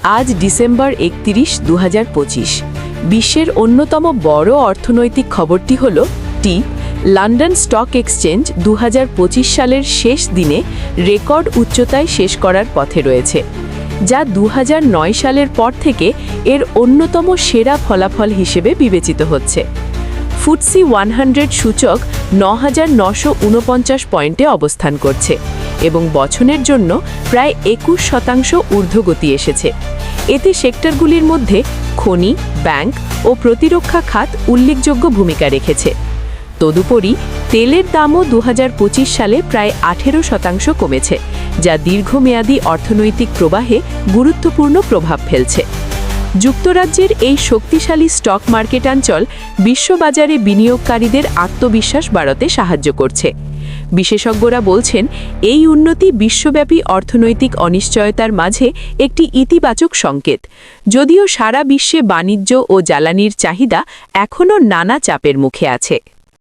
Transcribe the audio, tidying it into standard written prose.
আজ ডিসেম্বর ৩১, ২০২৫। বিশ্বের অন্যতম বড় অর্থনৈতিক খবরটি হল লন্ডন স্টক এক্সচেঞ্জ ২০২৫ সালের শেষ দিনে রেকর্ড উচ্চতায় শেষ করার পথে রয়েছে, যা ২০০৯ সালের পর থেকে এর অন্যতম সেরা ফলাফল হিসেবে বিবেচিত হচ্ছে। ফুটসি 100 সূচক ৯,৯৪৯ পয়েন্টে অবস্থান করছে এবং বছরের জন্য প্রায় ২১% ঊর্ধ্বগতি এসেছে। এতে সেক্টরগুলির মধ্যে খনি, ব্যাংক ও প্রতিরক্ষা খাত উল্লেখযোগ্য ভূমিকা রেখেছে। তদুপরি তেলের দামও ২০২৫ সালে প্রায় ১৮% কমেছে, যা দীর্ঘমেয়াদী অর্থনৈতিক প্রবাহে গুরুত্বপূর্ণ প্রভাব ফেলছে। যুক্তরাজ্যের এই শক্তিশালী স্টক মার্কেটাঞ্চল বিশ্ববাজারে বিনিয়োগকারীদের আত্মবিশ্বাস বাড়াতে সাহায্য করছে। বিশেষজ্ঞরা বলছেন, এই উন্নতি বিশ্বব্যাপী অর্থনৈতিক অনিশ্চয়তার মাঝে একটি ইতিবাচক সংকেত, যদিও সারা বিশ্বে বাণিজ্য ও জ্বালানির চাহিদা এখনও নানা চাপের মুখে আছে।